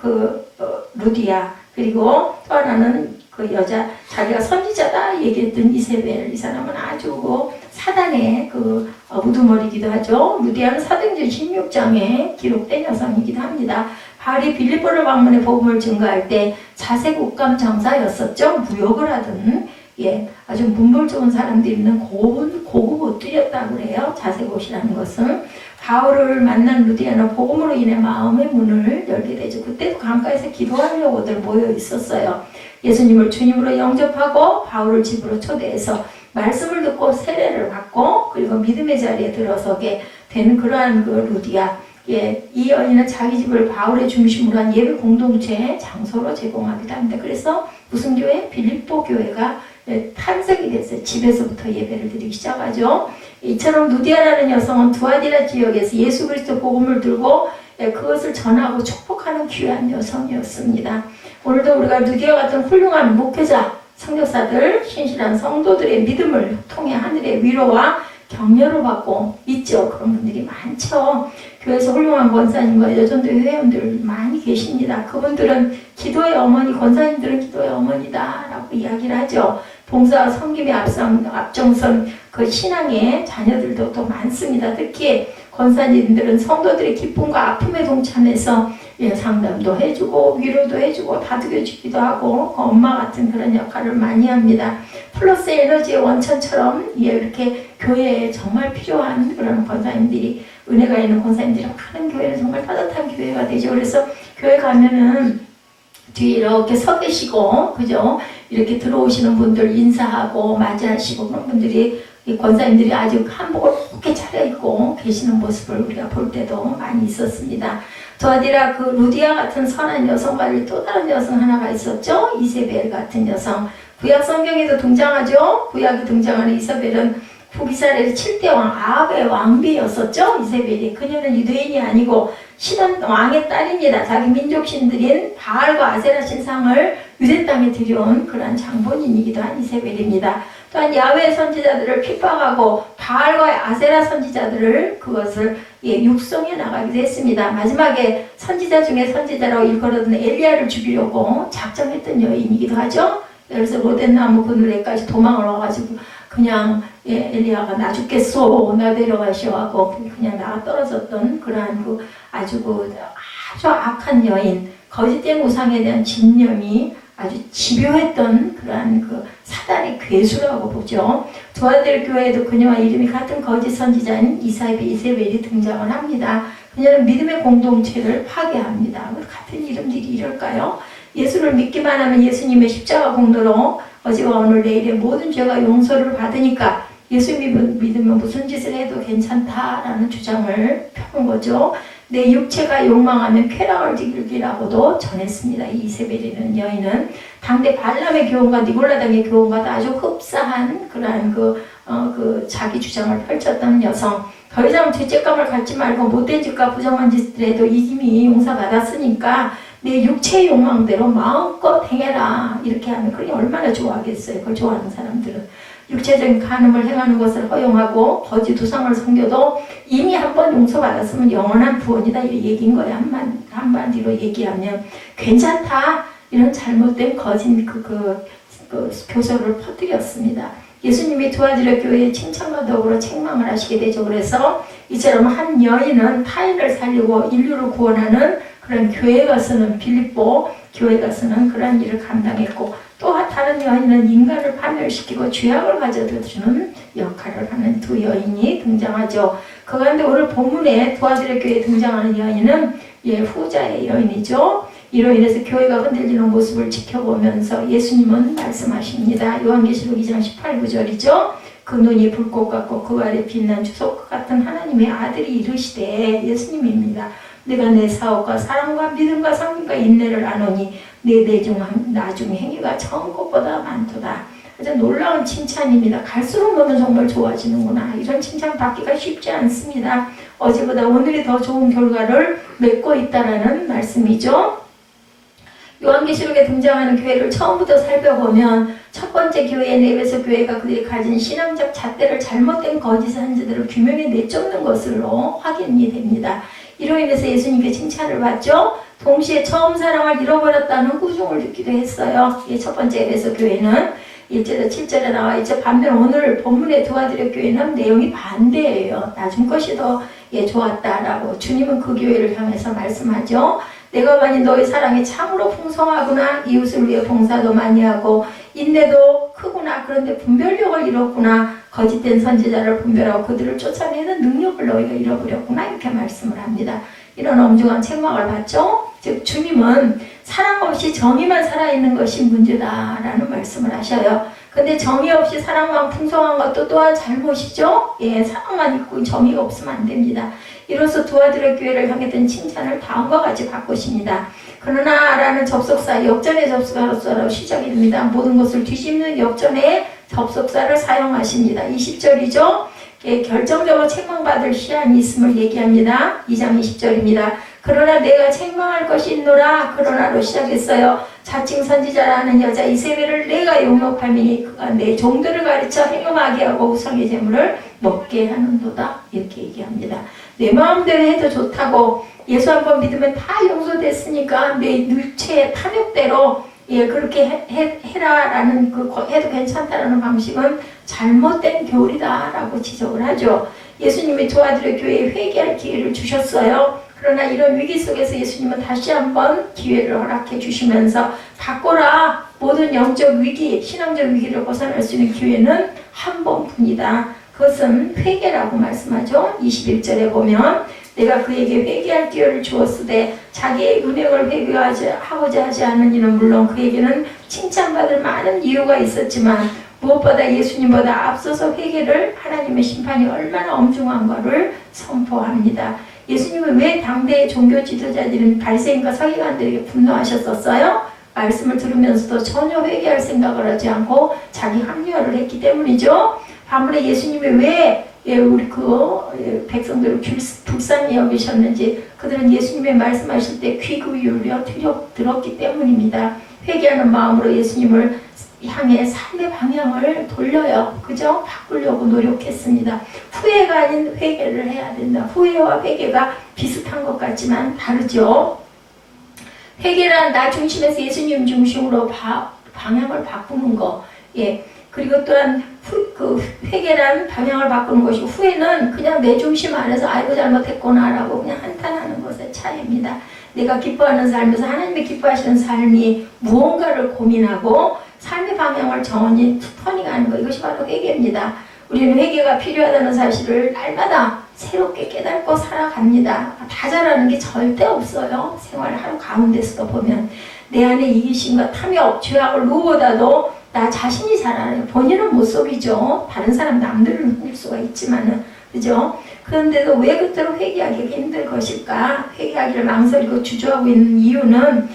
루디아, 그리고 또 하나는 그 여자 자기가 선지자다 얘기했던 이세벨. 이 사람은 아주 사단의 그 우두머리이기도 하죠. 루디아는 사도행전 16장에 기록된 여성이기도 합니다. 바울이 빌립보를 방문해 복음을 증거할 때 자색옷감 장사였었죠. 무역을 하던 아주 문벌 좋은 사람들이 입는 고급 옷들이었다고 그래요. 자색옷이라는 것은. 바울을 만난 루디아는 복음으로 인해 마음의 문을 열게 되죠. 그때도 강가에서 기도하려고들 모여 있었어요. 예수님을 주님으로 영접하고 바울을 집으로 초대해서 말씀을 듣고 세례를 받고 그리고 믿음의 자리에 들어서게 된 그러한 그 루디아. 이 여인은 자기 집을 바울의 중심으로 한 예배 공동체 장소로 제공하기도 합니다. 그래서 무슨 교회? 빌립보 교회가 탄생이 됐어요. 집에서부터 예배를 드리기 시작하죠. 이처럼 루디아라는 여성은 두아디라 지역에서 예수 그리스도 복음을 들고 그것을 전하고 축복하는 귀한 여성이었습니다. 오늘도 우리가 루디아 같은 훌륭한 목회자, 선교사들, 신실한 성도들의 믿음을 통해 하늘의 위로와 격려를 받고 있죠. 그런 분들이 많죠. 교회에서 훌륭한 권사님과 여전도회 회원들 많이 계십니다. 그분들은 기도의 어머니, 권사님들은 기도의 어머니다라고 이야기를 하죠. 봉사와 섬김에 앞장선 그 신앙의 자녀들도 또 많습니다. 특히 권사님들은 성도들의 기쁨과 아픔에 동참해서 상담도 해주고 위로도 해주고 다독여주기도 하고 엄마 같은 그런 역할을 많이 합니다. 플러스 에너지의 원천처럼 이렇게 교회에 정말 필요한 그런 권사님들이 은혜가 있는 권사님들이 많은 교회는 정말 따뜻한 교회가 되죠. 그래서 교회 가면은 뒤에 이렇게 서 계시고 그죠? 이렇게 들어오시는 분들 인사하고 맞이하시고 그런 분들이 이 권사님들이 아주 한복을 곱게 차려입고 계시는 모습을 우리가 볼 때도 많이 있었습니다. 두아디라 그 루디아 같은 선한 여성과 또 다른 여성 하나가 있었죠. 이세벨 같은 여성. 구약 성경에도 등장하죠. 구약에 등장하는 이세벨은 후기사의 7대 왕 아합의 왕비였었죠. 이세벨이. 그녀는 유대인이 아니고 시돈 왕의 딸입니다. 자기 민족 신들인 바알과 아세라 신상을 유대 땅에 들여온 그러한 장본인이기도 한 이세벨입니다. 또한 야훼 선지자들을 핍박하고 바알과 아세라 선지자들을 그것을 육성해 나가기도 했습니다. 마지막에 선지자 중에 선지자라고 일컬어둔 엘리야를 죽이려고 작정했던 여인이기도 하죠. 그래서 로덴나무 그늘에까지 도망을 와가지고 그냥 엘리야가 나 죽겠소 나 데려가시오 하고 그냥 나가 떨어졌던 그러한 아주 악한 여인, 거짓된 우상에 대한 집념이 아주 집요했던 그러한 그 사단의 괴수라고 보죠. 두아디라 교회에도 그녀와 이름이 같은 거짓 선지자인 이세벨이 등장을 합니다. 그녀는 믿음의 공동체를 파괴합니다. 같은 이름들이 이럴까요? 예수를 믿기만 하면 예수님의 십자가 공로로 어제와 오늘 내일의 모든 죄가 용서를 받으니까 예수 믿으면 무슨 짓을 해도 괜찮다라는 주장을 펴는 거죠. 내 육체가 욕망하면 쾌락을 즐기라고도 전했습니다. 이 이세벨이라는 여인은 당대 발람의 교훈과 니골라당의 교훈과도 아주 흡사한 그러한 자기 주장을 펼쳤던 여성. 더 이상 죄책감을 갖지 말고 못된 짓과 부정한 짓을 해도 이미 용서받았으니까 내 육체의 욕망대로 마음껏 행해라. 이렇게 하면 그게 얼마나 좋아하겠어요. 그걸 좋아하는 사람들은. 육체적인 간음을 행하는 것을 허용하고 거짓 우상을 섬겨도 이미 한번 용서받았으면 영원한 구원이다. 이 얘기인 거예요. 한마디로 얘기하면 괜찮다. 이런 잘못된 거짓 교서를 퍼뜨렸습니다. 예수님이 두아디라 교회의 칭찬과 더불어 책망을 하시게 되죠. 그래서 이처럼 한 여인은 타인을 살리고 인류를 구원하는 그런 교회가 쓰는 빌립보 교회가 쓰는 그런 일을 감당했고 또 다른 여인은 인간을 파멸시키고 죄악을 가져다주는 역할을 하는 두 여인이 등장하죠. 그 가운데 오늘 본문에 두아디라 교회에 등장하는 여인은 후자의 여인이죠. 이로 인해서 교회가 흔들리는 모습을 지켜보면서 예수님은 말씀하십니다. 요한계시록 2장 18, 9절이죠. 그 눈이 불꽃 같고 그 아래 빛난 주석 같은 하나님의 아들이 이르시되 예수님입니다. 내가 내 사업과 사랑과 믿음과 성품과 인내를 아노니 내 나중 행위가 처음 것보다 많도다. 아주 놀라운 칭찬입니다. 갈수록 너는 정말 좋아지는구나. 이런 칭찬 받기가 쉽지 않습니다. 어제보다 오늘이 더 좋은 결과를 맺고 있다는 말씀이죠. 요한계시록에 등장하는 교회를 처음부터 살펴보면 첫 번째 교회인 에베소 교회가 그들이 가진 신앙적 잣대를 잘못된 거짓 선지자들을 규명해 내쫓는 것으로 확인이 됩니다. 이로 인해서 예수님께 칭찬을 받죠. 동시에 처음 사랑을 잃어버렸다는 꾸중을 듣기도 했어요. 첫 번째 에베소 교회는 1절에서 7절에 나와 있죠. 반면 오늘 본문의 두아디라 교회는 내용이 반대예요. 나중 것이 더 좋았다라고 주님은 그 교회를 향해서 말씀하죠. 내가 만일 너희 사랑이 참으로 풍성하구나. 이웃을 위해 봉사도 많이 하고 인내도 크구나. 그런데 분별력을 잃었구나. 거짓된 선지자를 분별하고 그들을 쫓아내는 능력을 너희가 잃어버렸구나. 이렇게 말씀을 합니다. 이런 엄중한 책망을 받죠. 즉 주님은 사랑 없이 정의만 살아있는 것이 문제다라는 말씀을 하셔요. 근데 정의 없이 사랑만 풍성한 것도 또한 잘못이죠. 사랑만 있고 정의가 없으면 안 됩니다. 이로써 두아디라 교회를 향해 든 칭찬을 다음과 같이 바꾸십니다. 그러나 라는 접속사, 역전의 접속사로 시작이 됩니다. 모든 것을 뒤집는 역전의 접속사를 사용하십니다. 20절이죠. 결정적으로 책망받을 시한이 있음을 얘기합니다. 2장 20절입니다. 그러나 내가 책망할 것이 있노라. 그러나로 시작했어요. 자칭 선지자라는 여자 이세벨을 내가 용납하니 그가 내 종들을 가르쳐 행음하게 하고 우상의 재물을 먹게 하는도다. 이렇게 얘기합니다. 내 마음대로 해도 좋다고 예수 한번 믿으면 다 용서됐으니까 내 물체의 탐욕대로 그렇게 해라라는 해도 괜찮다라는 방식은 잘못된 교리다라고 지적을 하죠. 예수님이 두아디라 교회에 회개할 기회를 주셨어요. 그러나 이런 위기 속에서 예수님은 다시 한번 기회를 허락해 주시면서 바꿔라. 모든 영적 위기, 신앙적 위기를 벗어날 수 있는 기회는 한 번뿐이다. 그것은 회개라고 말씀하죠. 21절에 보면 내가 그에게 회개할 기회를 주었으되 자기의 은행을 회개하고자 하지 않는 이는 물론 그에게는 칭찬받을 많은 이유가 있었지만 무엇보다 예수님보다 앞서서 회개를 하나님의 심판이 얼마나 엄중한가를 선포합니다. 예수님은 왜 당대의 종교 지도자들은 바리새인과 서기관들에게 분노하셨었어요? 말씀을 들으면서도 전혀 회개할 생각을 하지 않고 자기 합리화를 했기 때문이죠. 반면에 예수님이 왜 우리 백성들을 불쌍히 여기셨는지 그들은 예수님의 말씀하실 때 귀 기울여 들었기 때문입니다. 회개하는 마음으로 예수님을 향해 삶의 방향을 돌려요. 그죠? 바꾸려고 노력했습니다. 후회가 아닌 회개를 해야 된다. 후회와 회개가 비슷한 것 같지만 다르죠. 회개란 나 중심에서 예수님 중심으로 방향을 바꾸는 거. 그리고 또한 회개란 방향을 바꾸는 것이고 후회는 그냥 내 중심 안에서 아이고 잘못했구나라고 그냥 한탄하는 것의 차이입니다. 내가 기뻐하는 삶에서 하나님이 기뻐하시는 삶이 무언가를 고민하고 삶의 방향을 정원히 투퍼닝하는 것, 이것이 바로 회개입니다. 우리는 회개가 필요하다는 사실을 날마다 새롭게 깨닫고 살아갑니다. 다 잘하는 게 절대 없어요. 생활 하루 가운데서도 보면 내 안에 이기심과 탐욕, 죄악을 누구보다도 나 자신이 잘 알아요. 본인은 못 속이죠. 다른 사람 남들은 속일 수가 있지만은, 그죠? 그런데도 왜 그토록 회개하기가 힘들 것일까? 회개하기를 망설이고 주저하고 있는 이유는,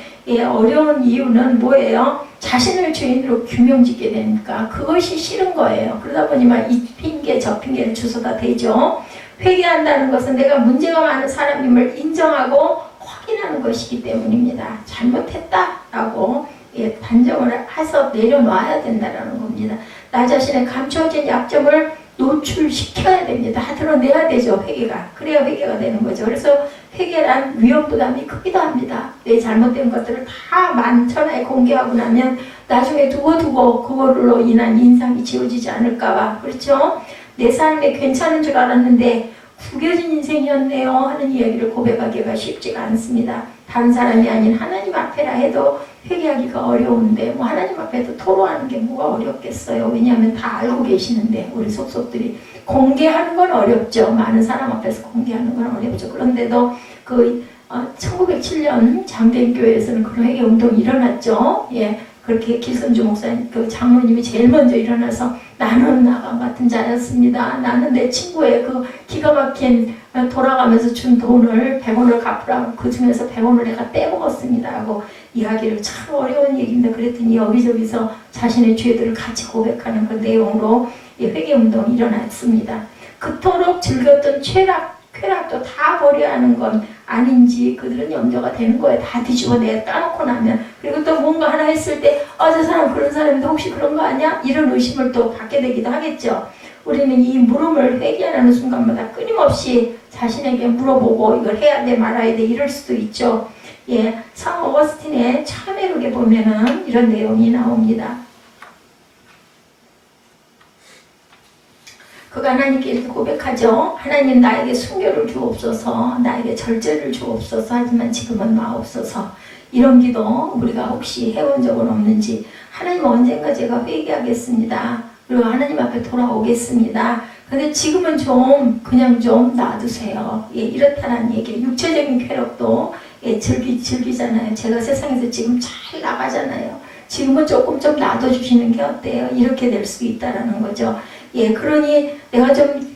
어려운 이유는 뭐예요? 자신을 죄인으로 규명짓게 되니까 그것이 싫은 거예요. 그러다 보니만 이 핑계 저 핑계를 주소다 대죠. 회개한다는 것은 내가 문제가 많은 사람임을 인정하고 확인하는 것이기 때문입니다. 잘못했다라고 단정을 해서 내려놔야 된다는 겁니다. 나 자신의 감춰진 약점을 노출시켜야 됩니다. 다 드러내야 되죠. 회개가. 그래야 회개가 되는 거죠. 그래서 회개란 위험 부담이 크기도 합니다. 내 잘못된 것들을 다 만천하에 공개하고 나면 나중에 두고 그걸로 인한 인상이 지워지지 않을까봐. 그렇죠? 내 삶에 괜찮은 줄 알았는데 구겨진 인생이었네요 하는 이야기를 고백하기가 쉽지가 않습니다. 다른 사람이 아닌 하나님 앞에라 해도 회개하기가 어려운데 하나님 앞에도 토로하는 게 뭐가 어렵겠어요. 왜냐하면 다 알고 계시는데 우리 속속들이 공개하는 건 어렵죠. 많은 사람 앞에서 공개하는 건 어렵죠. 그런데도 1907년 장대인교회에서는 그런 회개 운동이 일어났죠. 그렇게 길선주 목사님, 장로님이 제일 먼저 일어나서 나는 나감 같은 자였습니다. 나는 내 친구의 기가 막힌 돌아가면서 준 돈을 100원을 갚으라고 그 중에서 100원을 내가 떼먹었습니다 하고 이야기를 참 어려운 얘기인데 그랬더니 여기저기서 자신의 죄들을 같이 고백하는 그 내용으로 회개운동이 일어났습니다. 그토록 즐겼던 쾌락도 다 버려야 하는 건 아닌지 그들은 염려가 되는 거예요. 다 뒤집어 내가 따놓고 나면. 그리고 또 뭔가 하나 했을 때 저 사람 그런 사람인데 혹시 그런 거 아니야? 이런 의심을 또 받게 되기도 하겠죠. 우리는 이 물음을 회개하는 순간마다 끊임없이 자신에게 물어보고 이걸 해야 돼 말아야 돼 이럴 수도 있죠. 예, 상 어거스틴의 참회록에 보면은 이런 내용이 나옵니다. 그가 하나님께 이렇게 고백하죠. 하나님 나에게 순교를 주옵소서, 나에게 절제를 주옵소서, 하지만 지금은 마옵소서. 이런 기도 우리가 혹시 해본 적은 없는지, 하나님 언젠가 제가 회개하겠습니다. 그리고 하나님 앞에 돌아오겠습니다. 근데 지금은 좀 그냥 좀 놔두세요. 예, 이렇다는 얘기. 육체적인 쾌락도 예, 즐기잖아요. 제가 세상에서 지금 잘 나가잖아요. 지금은 조금 좀 놔둬주시는 게 어때요? 이렇게 될 수 있다라는 거죠. 예, 그러니 내가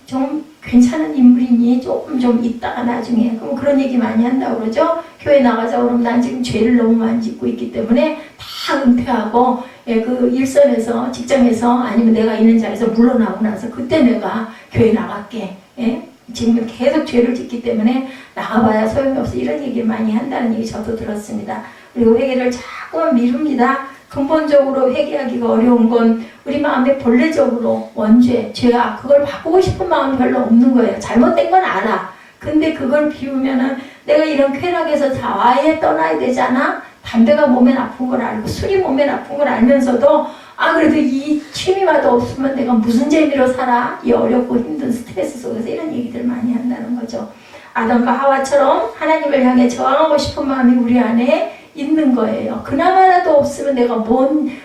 좀 괜찮은 인물이니 조금 좀 있다가 나중에 그럼 그런 얘기 많이 한다고 그러죠. 교회 나가자 그러면 난 지금 죄를 너무 많이 짓고 있기 때문에 다 은퇴하고 예, 그 일선에서 직장에서 아니면 내가 있는 자리에서 물러나고 나서 그때 내가 교회 나갈게. 예? 지금 계속 죄를 짓기 때문에 나가봐야 소용이 없어. 이런 얘기를 많이 한다는 얘기 저도 들었습니다. 그리고 회개를 자꾸 미룹니다. 근본적으로 회개하기가 어려운 건 우리 마음에 본래적으로 원죄, 죄악 그걸 바꾸고 싶은 마음이 별로 없는 거예요. 잘못된 건 알아. 근데 그걸 비우면은 내가 이런 쾌락에서 아예 떠나야 되잖아. 담배가 몸에 나쁜 걸 알고 술이 몸에 나쁜 걸 알면서도 그래도 이 취미마다 없으면 내가 무슨 재미로 살아? 이 어렵고 힘든 스트레스 속에서 이런 얘기들 많이 한다는 거죠. 아담과 하와처럼 하나님을 향해 저항하고 싶은 마음이 우리 안에 있는 거예요. 그나마라도 없으면 내가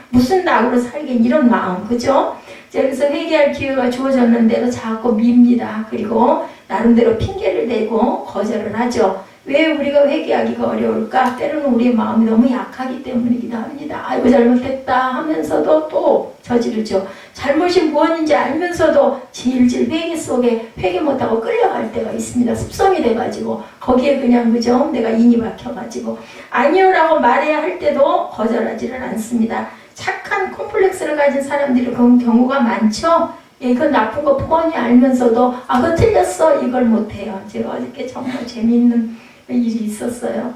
무슨 낙으로 살겠니 이런 마음, 그죠? 그래서 회개할 기회가 주어졌는데도 자꾸 밉니다. 그리고 나름대로 핑계를 대고 거절을 하죠. 왜 우리가 회개하기가 어려울까? 때로는 우리의 마음이 너무 약하기 때문이기도 합니다. 아이고 잘못했다 하면서도 또 저지르죠. 잘못이 무엇인지 알면서도 질질 회개 속에 회개 못하고 끌려갈 때가 있습니다. 습성이 돼가지고 거기에 그냥 그죠? 내가 인이 박혀가지고 아니요라고 말해야 할 때도 거절하지를 않습니다. 착한 콤플렉스를 가진 사람들이 그런 경우가 많죠. 예, 그건 나쁜 거 뻔히 알면서도 그거 틀렸어 이걸 못해요. 제가 어저께 정말 재미있는 일이 있었어요.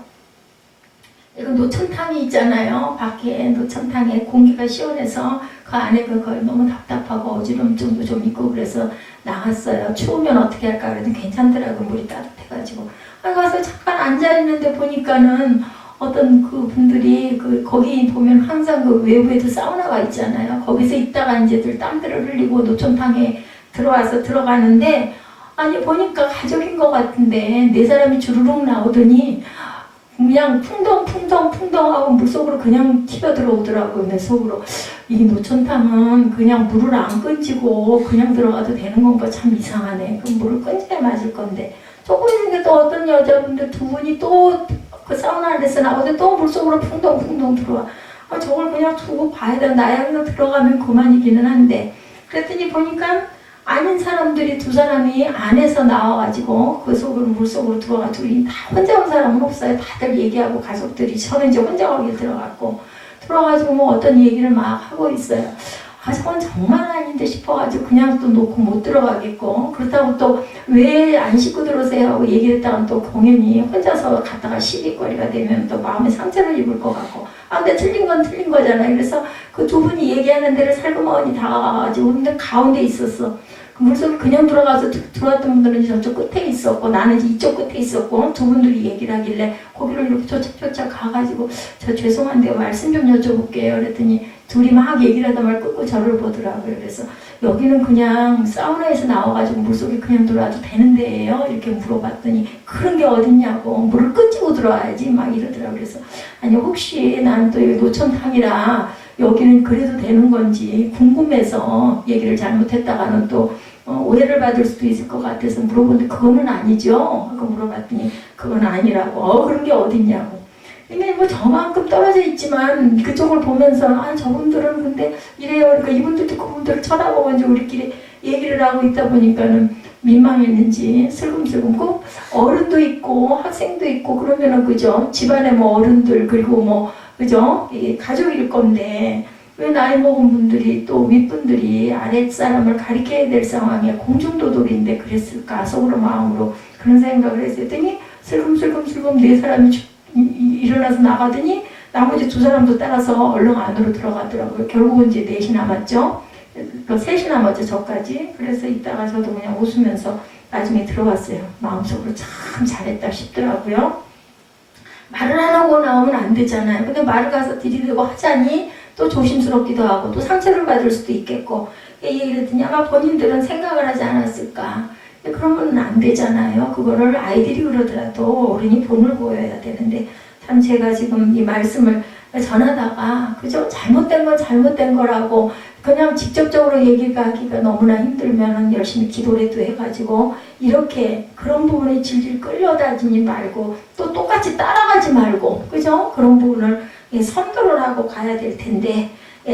이거 노천탕이 있잖아요. 밖에 노천탕에 공기가 시원해서 그 안에 거의 너무 답답하고 어지럼증도 좀 있고 그래서 나갔어요. 추우면 어떻게 할까 그랬더니 괜찮더라고. 물이 따뜻해가지고. 가서 잠깐 앉아있는데 보니까는 어떤 그 분들이 거기 보면 항상 그 외부에도 사우나가 있잖아요. 거기서 있다가 이제들 땀들을 흘리고 노천탕에 들어가는데 아니 보니까 가족인 것 같은데 네 사람이 주르륵 나오더니 그냥 풍덩하고 물속으로 그냥 튀어 들어오더라고요. 내 속으로 이 노천탕은 그냥 물을 안 끈지고 그냥 들어가도 되는 건가 참 이상하네. 그럼 물을 끈지게 맞을 건데 조금 있는데 또 어떤 여자분들 두 분이 또 그 사우나 안에서 나오는데 또 물속으로 풍덩 들어와. 저걸 그냥 두고 봐야 돼. 나야 그냥 들어가면 그만이기는 한데 그랬더니 보니까 아닌 사람들이 두 사람이 안에서 나와가지고 그 속으로 물속으로 들어가지고 다 혼자 온 사람은 없어요. 다들 얘기하고 가족들이 저는 이제 혼자 거기 들어가가지고 뭐 어떤 얘기를 막 하고 있어요. 저건 정말 아닌데 싶어가지고 그냥 또 놓고 못 들어가겠고 그렇다고 또 왜 안 씻고 들어오세요 하고 얘기를 했다가 또 공연히 혼자서 갔다가 시비거리가 되면 또 마음에 상처를 입을 것 같고 근데 틀린 건 틀린 거잖아요. 그래서 그 두 분이 얘기하는 데를 살그머니 다가가가지고 근데 가운데 있었어. 물속에 그냥 들어왔던 분들은 저쪽 끝에 있었고 나는 이쪽 끝에 있었고 두 분들이 얘기를 하길래 거기를 이렇게 저착 가가지고 저 죄송한데 말씀 좀 여쭤볼게요. 그랬더니 둘이 막 얘기를 하다 말 끊고 저를 보더라고요. 그래서 여기는 그냥 사우나에서 나와가지고 물속에 그냥 들어와도 되는 데예요? 이렇게 물어봤더니 그런 게 어딨냐고 물을 끈지고 들어와야지 막 이러더라고요. 그래서 아니 혹시 나는 또 여기 노천탕이라 여기는 그래도 되는 건지 궁금해서 얘기를 잘못했다가는 또 오해를 받을 수도 있을 것 같아서 물어보는데 그거는 아니죠? 하고 물어봤더니 그건 아니라고. 그런 게 어딨냐고. 이게 뭐 저만큼 떨어져 있지만 그쪽을 보면서 저분들은 근데 이래요. 그러니까 이분들도 그분들을 쳐다보고 이제 우리끼리 얘기를 하고 있다 보니까는 민망했는지 슬금슬금 꼭 어른도 있고 학생도 있고 그러면은 그죠? 집안에 뭐 어른들 그리고 뭐 그죠? 가족일 건데 왜 나이 먹은 분들이 또 윗분들이 아랫사람을 가리켜야 될 상황에 공중도덕인데 그랬을까 속으로 마음으로 그런 생각을 했더니 슬금슬금 네 사람이 일어나서 나가더니 나머지 두 사람도 따라서 얼른 안으로 들어가더라고요. 결국은 이제 넷이 남았죠. 또 셋이나 먼저 저까지. 그래서 이따가 저도 그냥 웃으면서 나중에 들어갔어요. 마음속으로 참 잘했다 싶더라고요. 말을 안 하고 나오면 안 되잖아요. 근데 말을 가서 들이대고 하자니 또 조심스럽기도 하고 또 상처를 받을 수도 있겠고, 얘기를 했더니 아마 본인들은 생각을 하지 않았을까. 그러면 안 되잖아요. 그거를 아이들이 그러더라도 어른이 본을 보여야 되는데, 참 제가 지금 이 말씀을 전하다가 그저 잘못된 건 잘못된 거라고 그냥 직접적으로 얘기가 하기가 너무나 힘들면 열심히 기도라도 해가지고 이렇게 그런 부분에 질질 끌려다니지 말고 또 똑같이 따라가지 말고, 그죠? 그런 부분을 선도를 하고 가야 될 텐데,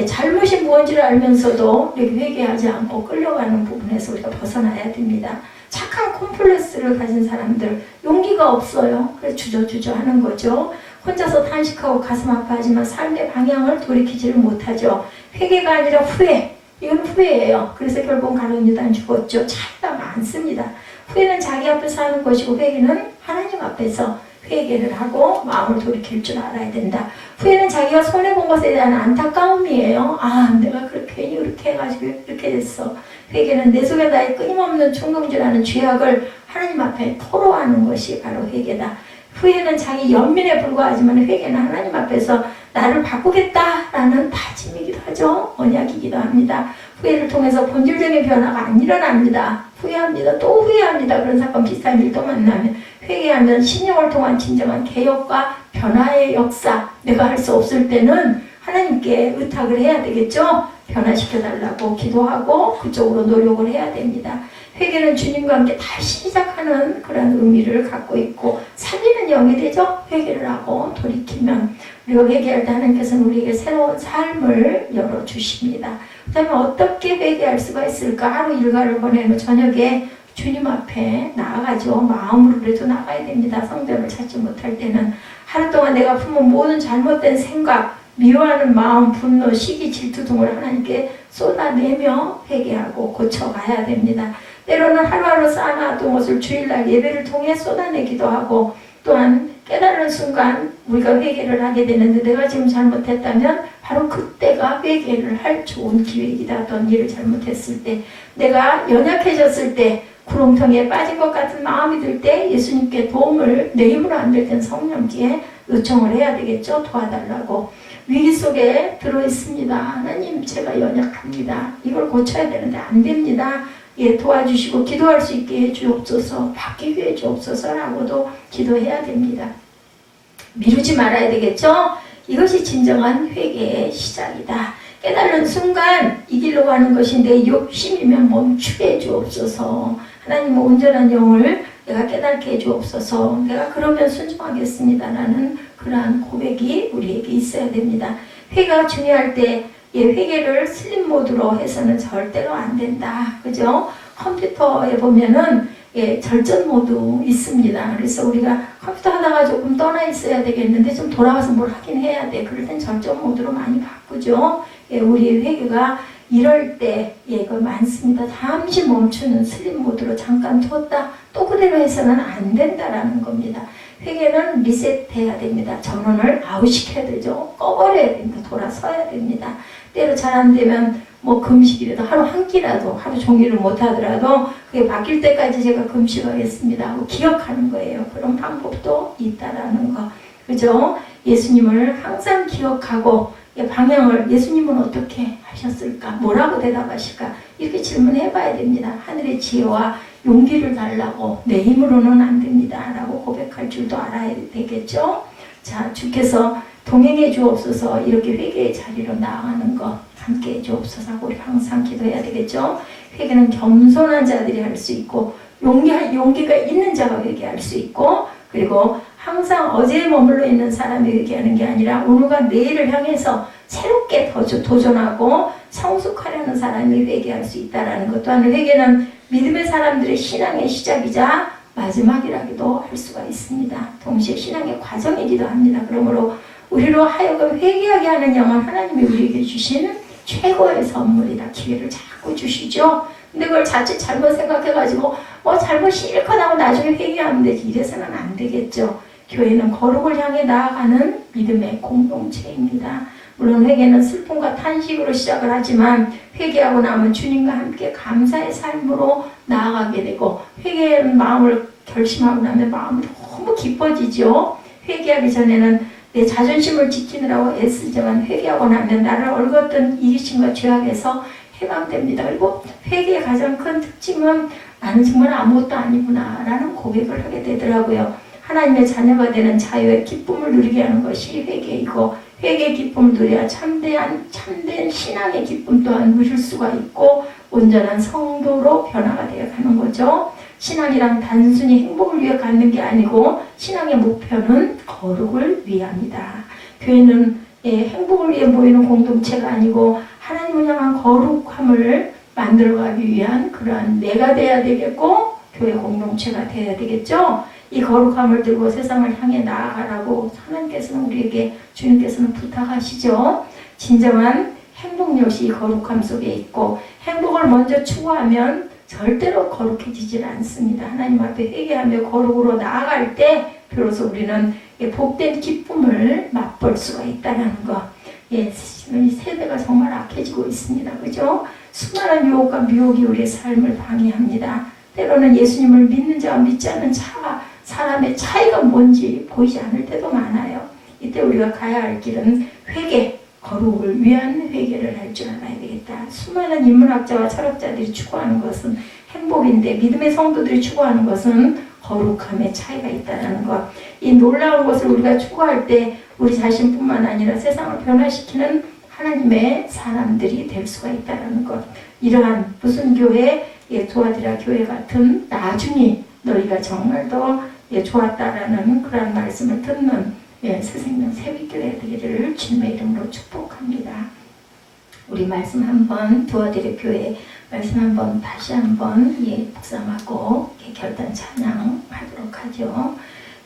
잘못이 무엇인지를 알면서도 이렇게 회개하지 않고 끌려가는 부분에서 우리가 벗어나야 됩니다. 착한 콤플렉스를 가진 사람들 용기가 없어요. 그래서 주저주저 하는 거죠. 혼자서 탄식하고 가슴 아파하지만 삶의 방향을 돌이키지를 못하죠. 회개가 아니라 후회. 이건 후회예요. 그래서 결국 가룟 유다는 죽었죠. 차이가 많습니다. 후회는 자기 앞에서 하는 것이고 회개는 하나님 앞에서 회개를 하고 마음을 돌이킬 줄 알아야 된다. 후회는 자기가 손해본 것에 대한 안타까움이에요. 아, 내가 괜히 그렇게 해가지고 이렇게 됐어. 회개는 내 속에 나의 끊임없는 충동질하는 죄악을 하나님 앞에 토로하는 것이 바로 회개다. 후회는 자기 연민에 불과하지만 회개는 하나님 앞에서 나를 바꾸겠다라는 다짐이기도 하죠. 언약이기도 합니다. 후회를 통해서 본질적인 변화가 안 일어납니다. 후회합니다. 또 후회합니다. 그런 사건 비슷한 일도 만나면 회개하면 신령을 통한 진정한 개혁과 변화의 역사, 내가 할 수 없을 때는 하나님께 의탁을 해야 되겠죠. 변화시켜달라고 기도하고 그쪽으로 노력을 해야 됩니다. 회개는 주님과 함께 다시 시작하는 그런 의미를 갖고 있고 살리는 영이 되죠. 회개를 하고 돌이키면 우리가 회개할 때 하나님께서는 우리에게 새로운 삶을 열어주십니다. 그 다음에 어떻게 회개할 수가 있을까? 하루 일과를 보내는 저녁에 주님 앞에 나아가죠. 마음으로라도 나가야 됩니다. 성전을 찾지 못할 때는 하루 동안 내가 품은 모든 잘못된 생각, 미워하는 마음, 분노, 시기, 질투 등을 하나님께 쏟아내며 회개하고 고쳐가야 됩니다. 때로는 하루하루 쌓아놨던 것을 주일날 예배를 통해 쏟아내기도 하고, 또한 깨달은 순간 우리가 회개를 하게 되는데, 내가 지금 잘못했다면 바로 그때가 회개를 할 좋은 기회이기도 하던 일을 잘못했을 때, 내가 연약해졌을 때, 구렁텅이에 빠진 것 같은 마음이 들 때 예수님께 도움을 내 힘으로 안 될 땐 성령께 요청을 해야 되겠죠. 도와달라고. 위기 속에 들어있습니다. 하나님, 제가 연약합니다. 이걸 고쳐야 되는데 안 됩니다. 예, 도와주시고 기도할 수 있게 해주옵소서, 바뀌게 해주옵소서라고도 기도해야 됩니다. 미루지 말아야 되겠죠? 이것이 진정한 회개의 시작이다. 깨달은 순간 이 길로 가는 것이 내 욕심이면 멈추게 해주옵소서. 하나님은 온전한 영을 내가 깨닫게 해주옵소서. 내가 그러면 순종하겠습니다라는 그러한 고백이 우리에게 있어야 됩니다. 회개가 중요할 때 회개를 슬립 모드로 해서는 절대로 안 된다. 그죠? 컴퓨터에 보면은 절전 모드 있습니다. 그래서 우리가 컴퓨터 하다가 조금 떠나 있어야 되겠는데 좀 돌아와서 뭘 하긴 해야 돼. 그럴 땐 절전 모드로 많이 바꾸죠. 우리의 회개가 이럴 때 그거 많습니다. 잠시 멈추는 슬립 모드로 잠깐 뒀다 또 그대로 해서는 안 된다라는 겁니다. 회개는 리셋해야 됩니다. 전원을 아웃시켜야 되죠. 꺼버려야 됩니다. 돌아서야 됩니다. 때로 잘 안 되면 뭐 금식이라도 하루 한 끼라도 하루 종일을 못 하더라도 그게 바뀔 때까지 제가 금식하겠습니다 하고 기억하는 거예요. 그런 방법도 있다라는 거. 그죠? 예수님을 항상 기억하고 방향을 예수님은 어떻게 하셨을까? 뭐라고 대답하실까? 이렇게 질문해 봐야 됩니다. 하늘의 지혜와 용기를 달라고 내 힘으로는 안 됩니다 라고 고백할 줄도 알아야 되겠죠? 자, 주께서 동행해 주옵소서. 이렇게 회개의 자리로 나아가는 것 함께 해 주옵소서 하고 우리 항상 기도해야 되겠죠? 회개는 겸손한 자들이 할 수 있고 용기가 있는 자가 회개할 수 있고, 그리고 항상 어제에 머물러 있는 사람이 회개하는 게 아니라 오늘과 내일을 향해서 새롭게 도전하고 성숙하려는 사람이 회개할 수 있다는 것. 또한 회개는 믿음의 사람들의 신앙의 시작이자 마지막이라기도 할 수가 있습니다. 동시에 신앙의 과정이기도 합니다. 그러므로 우리로 하여금 회개하게 하는 영은 하나님이 우리에게 주시는 최고의 선물이다. 기회를 자꾸 주시죠. 근데 그걸 자칫 잘못 생각해가지고 잘못 실컷 하고 나중에 회개하면 되지, 이래서는 안 되겠죠. 교회는 거룩을 향해 나아가는 믿음의 공동체입니다. 물론 회개는 슬픔과 탄식으로 시작을 하지만 회개하고 나면 주님과 함께 감사의 삶으로 나아가게 되고 회개하는 마음을 결심하고 나면 마음이 너무 기뻐지죠. 회개하기 전에는 내 자존심을 지키느라고 애쓰지만 회개하고 나면 나를 얽었던 이기심과 죄악에서 해방됩니다. 그리고 회개의 가장 큰 특징은 나는 정말 아무것도 아니구나 라는 고백을 하게 되더라고요. 하나님의 자녀가 되는 자유의 기쁨을 누리게 하는 것이 회개이고 회개의 기쁨을 누려야 참된 신앙의 기쁨 또한 누릴 수가 있고 온전한 성도로 변화가 되어 가는 거죠. 신앙이란 단순히 행복을 위해 갖는 게 아니고 신앙의 목표는 거룩을 위함이다. 교회는 행복을 위해 모이는 공동체가 아니고 하나님을 향한 거룩함을 만들어가기 위한 그러한 내가 돼야 되겠고 교회 공동체가 돼야 되겠죠. 이 거룩함을 들고 세상을 향해 나아가라고 하나님께서는 우리에게 주님께서는 부탁하시죠. 진정한 행복 역시 이 거룩함 속에 있고 행복을 먼저 추구하면 절대로 거룩해지질 않습니다. 하나님 앞에 회개하며 거룩으로 나아갈 때 비로소 우리는 복된 기쁨을 맛볼 수가 있다는 것. 이 세대가 정말 악해지고 있습니다. 그죠? 수많은 유혹과 미혹이 우리의 삶을 방해합니다. 때로는 예수님을 믿는 자와 믿지 않는 사람의 차이가 뭔지 보이지 않을 때도 많아요. 이때 우리가 가야 할 길은 회개, 거룩을 위한 회개를 할 줄 알아야 되겠다. 수많은 인문학자와 철학자들이 추구하는 것은 행복인데 믿음의 성도들이 추구하는 것은 거룩함의 차이가 있다는 것. 이 놀라운 것을 우리가 추구할 때 우리 자신뿐만 아니라 세상을 변화시키는 하나님의 사람들이 될 수가 있다는 것. 이러한 무슨 교회, 도아디라 교회 같은 나중에 너희가 정말 더 좋았다라는 그런 말씀을 듣는 새생명 새벽교회 되기를 주님의 이름으로 축복합니다. 우리 말씀 한번 도아디라 교회 말씀 한번 다시 한번 묵상하고 결단 찬양하도록 하죠.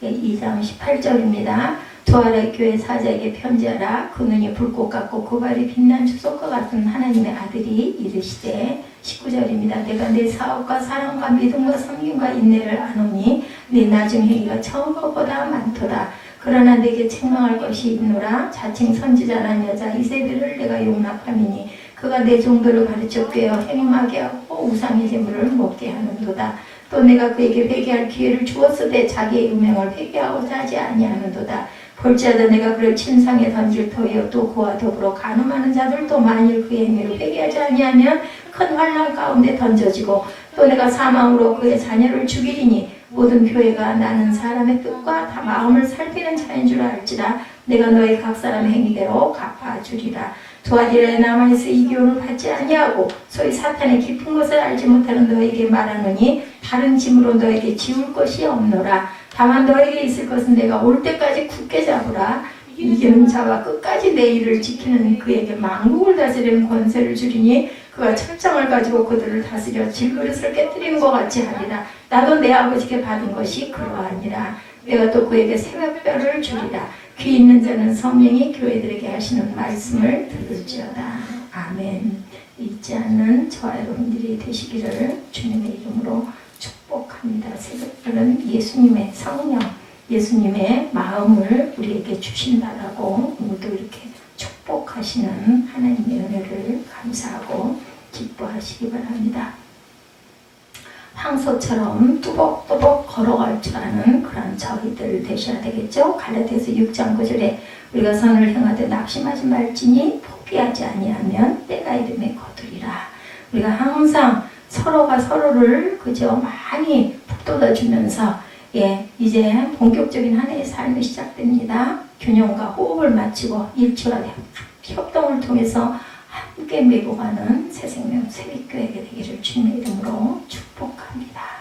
2장 18절입니다. 도아라 교회 사자에게 편지하라. 그 눈이 불꽃 같고 그 발이 빛난 주석과 같은 하나님의 아들이 이르시되 19절입니다. 내가 내 사업과 사랑과 믿음과 섬김과 인내를 아노니 네 나중 행위가 처음 것보다 많도다. 그러나 내게 책망할 것이 있노라. 자칭 선지자란 여자 이세벨을 내가 용납함이니 그가 내 종들을 가르쳐 꿰어 행음하게 하고 우상의 제물을 먹게 하는도다. 또 내가 그에게 회개할 기회를 주었으되 자기의 유명을 회개하고자 하지 아니하는도다. 볼지어다 내가 그를 침상에 던질 터이요 또 그와 더불어 간음하는 자들도 만일 그의 행위를 회개하지 아니하면 큰 환난 가운데 던져지고 또 내가 사망으로 그의 자녀를 죽이리니 모든 교회가 나는 사람의 뜻과 다 마음을 살피는 자인 줄 알지라. 내가 너희 각 사람의 행위대로 갚아주리라. 도아디라에 남아있어 이 교훈을 받지 아니하고 소위 사탄의 깊은 것을 알지 못하는 너에게 말하노니 다른 짐으로 너에게 지울 것이 없노라. 다만 너에게 있을 것은 내가 올 때까지 굳게 잡으라. 이기는 자와 끝까지 내 일을 지키는 그에게 만국을 다스리는 권세를 주리니 그가 철장을 가지고 그들을 다스려 질그릇을 깨뜨리는 것 같이 하리라. 나도 내 아버지께 받은 것이 그러하니라. 내가 또 그에게 새벽별을 주리라. 귀 있는 자는 성령이 교회들에게 하시는 말씀을 들을지어다. 아멘. 잊지 않는 저와 여러분들이 되시기를 주님의 이름으로 축복합니다. 새벽별은 예수님의 성령, 예수님의 마음을 우리에게 주신다라고 오늘도 이렇게 축복하시는 하나님의 은혜를 감사하고 기뻐하시기 바랍니다. 황소처럼 뚜벅뚜벅 걸어갈 줄 아는 그런 저희들 되셔야 되겠죠. 갈라디아서 6장 9절에 우리가 선을 행하되 낙심하지 말지니 포기하지 아니하면 때가 이름에 거두리라. 우리가 항상 서로가 서로를 그저 많이 북돋아주면서 이제 본격적인 한 해의 삶이 시작됩니다. 균형과 호흡을 맞추고 일치와 협동을 통해서 함께 메고 가는 새생명 새벽교회가 되기를 주님의 이름으로 축복합니다.